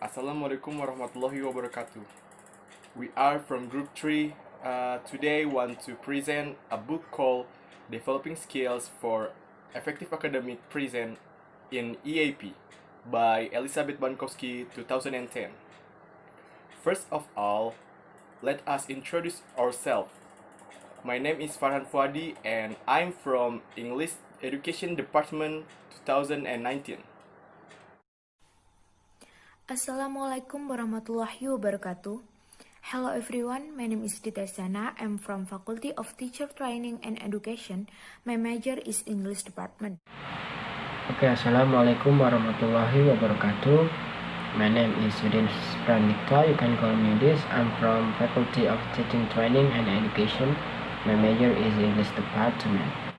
Assalamualaikum warahmatullahi wabarakatuh. We are from Group 3. Today want to present a book called Developing Skills for Effective Academic Present in EAP by Elizabeth Bankowski 2010. First of all, let us introduce ourselves. My name is Farhan Fuadi and I'm from English Education Department 2019. Assalamualaikum warahmatullahi wabarakatuh. Hello everyone, my name is Dita Sana. I'm from Faculty of Teacher Training and Education. My major is English Department. Assalamualaikum warahmatullahi wabarakatuh. My name is Sudin Pranita. You can call me this. I'm from Faculty of Teaching Training and Education. My major is English Department.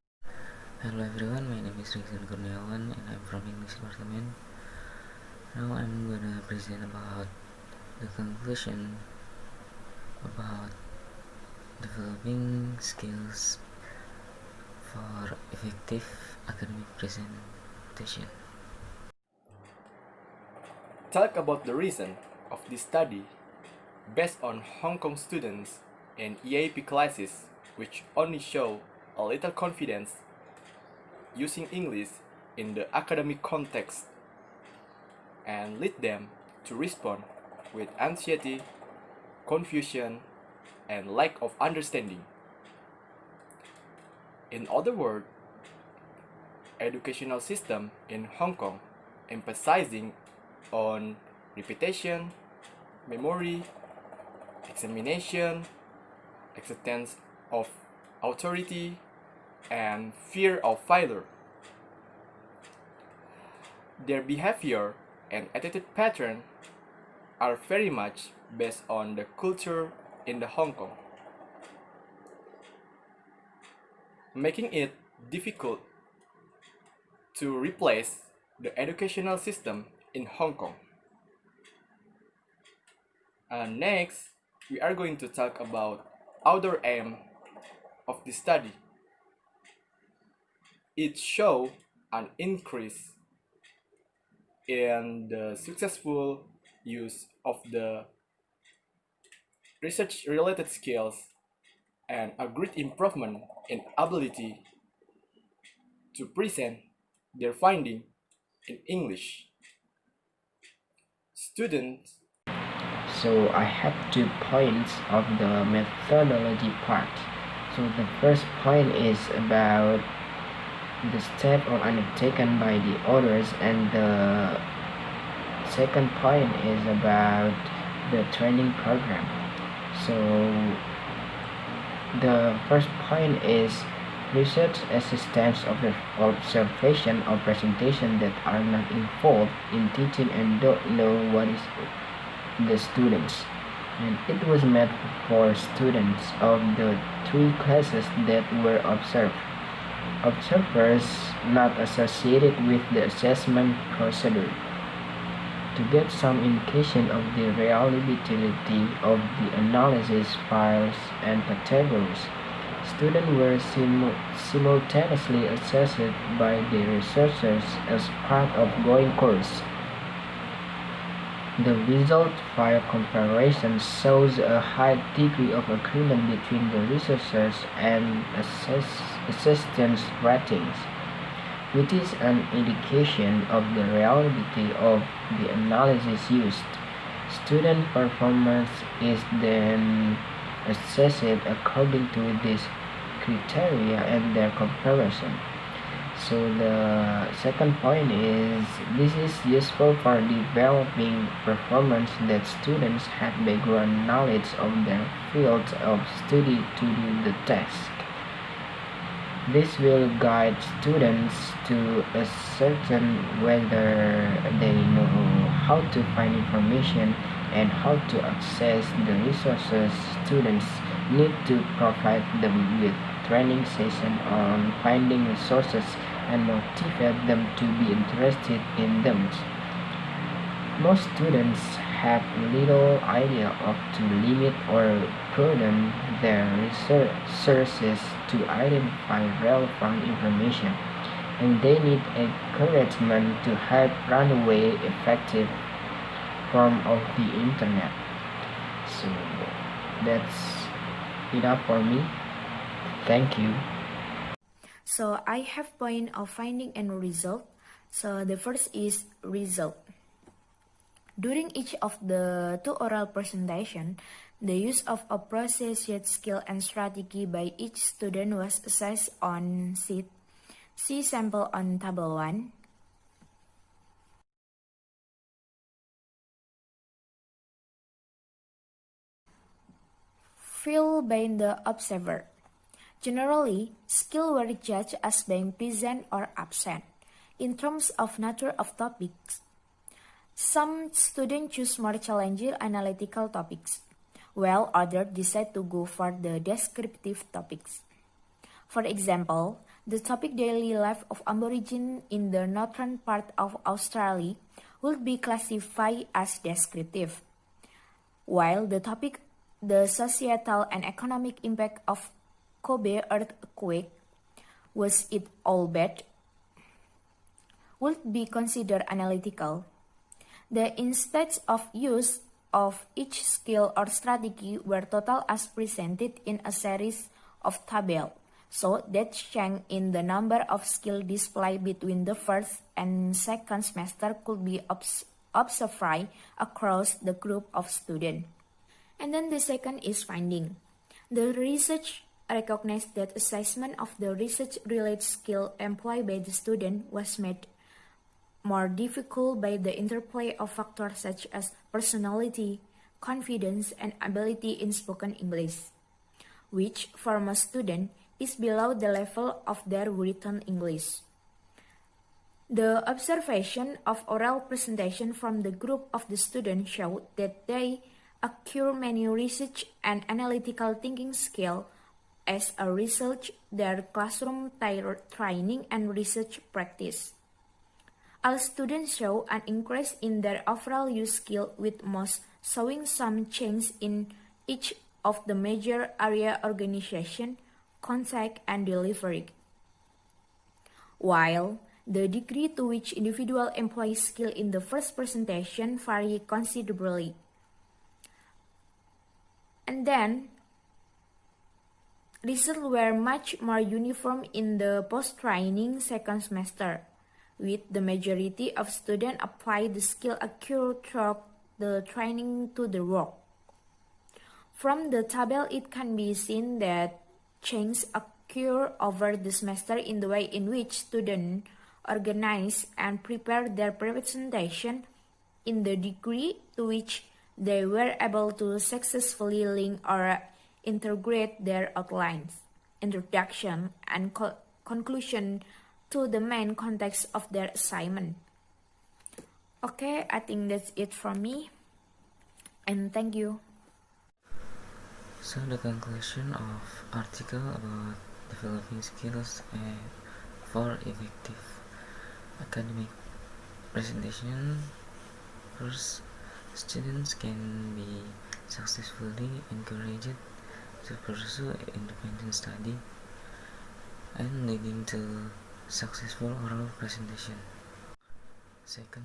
Hello everyone, my name is Rizal Kurniawan and I'm from English Department. Now I'm gonna present about the conclusion about developing skills for effective academic presentation. Talk about the reason of this study based on Hong Kong students and EAP classes which only show a little confidence using English in the academic context and lead them to respond with anxiety, confusion, and lack of understanding. In other words, educational system in Hong Kong emphasizing on repetition, memory, examination, acceptance of authority, and fear of failure. Their behavior and attitude pattern are very much based on the culture in the Hong Kong, making it difficult to replace the educational system in Hong Kong. Next, we are going to talk about other aim of the study. It shows an increase in the successful use of the research-related skills and a great improvement in ability to present their finding in English. Students. So I have 2 points of the methodology part. So the first point is about the step undertaken by the authors, and the second point is about the training program. So the first point is research assistants of the observation or presentation that are not involved in teaching and don't know what is the students, and it was meant for students of the 3 classes that were observed. Observers not associated with the assessment procedure. To get some indication of the reliability of the analysis files and categories, students were simultaneously assessed by the researchers as part of going course. The result file comparison shows a high degree of agreement between the researchers and assistants' ratings, which is an indication of the reliability of the analysis used. Student performance is then assessed according to these criteria and their comparison. So the second point is this is useful for developing performance that students have background knowledge of their field of study to do the task. This will guide students to ascertain whether they know how to find information and how to access the resources. Students need to provide them with training session on finding resources and motivate them to be interested in them. Most students have little idea of to limit or broaden their resources to identify relevant information, and they need encouragement to help run away effective platform of the internet. So that's enough for me. Thank you. So I have point of finding and result. So the first is result. During each of the two oral presentation, the use of a process, skill, and strategy by each student was assessed on sheet. See sample on table 1. Filled by the observer. Generally, skills were judged as being present or absent. In terms of nature of topics, some students choose more challenging analytical topics, while others decide to go for the descriptive topics. For example, the topic daily life of Aborigines in the northern part of Australia would be classified as descriptive, while the topic the societal and economic impact of Kobe earthquake, was it all bad, would be considered analytical. The instead of use of each skill or strategy were total as presented in a series of tables, so that change in the number of skill displayed between the first and second semester could be observed across the group of students. And then the second is finding. The research recognized that assessment of the research-related skill employed by the student was made more difficult by the interplay of factors such as personality, confidence, and ability in spoken English, which for most students is below the level of their written English. The observation of oral presentation from the group of the students showed that they acquire many research and analytical thinking skills as a result their classroom training and research practice. All students show an increase in their overall use skill, with most showing some change in each of the major area: organization, contact, and delivery. While the degree to which individual employ skill in the first presentation vary considerably. And then, results were much more uniform in the post-training second semester, with the majority of students apply the skill acquired throughout the training to the work. From the table, it can be seen that changes occur over the semester in the way in which students organize and prepare their presentation, in the degree to which they were able to successfully link or integrate their outlines, introduction, and conclusion to the main context of their assignment. Okay, I think that's it from me, and thank you. So the conclusion of article about developing skills for effective academic presentation. First, students can be successfully encouraged to pursue independent study and leading to successful oral presentation. Second,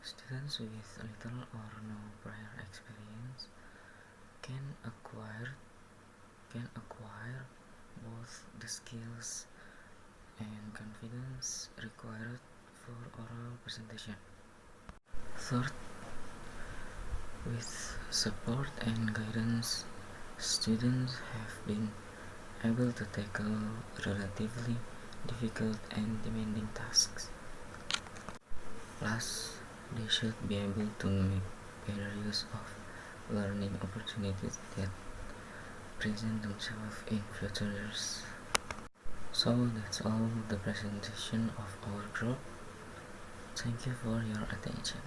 students with little or no prior experience can acquire both the skills and confidence required for oral presentation. Third, with support and guidance, students have been able to tackle relatively difficult and demanding tasks. Plus, they should be able to make better use of learning opportunities that present themselves in future years. So that's all the presentation of our group. Thank you for your attention.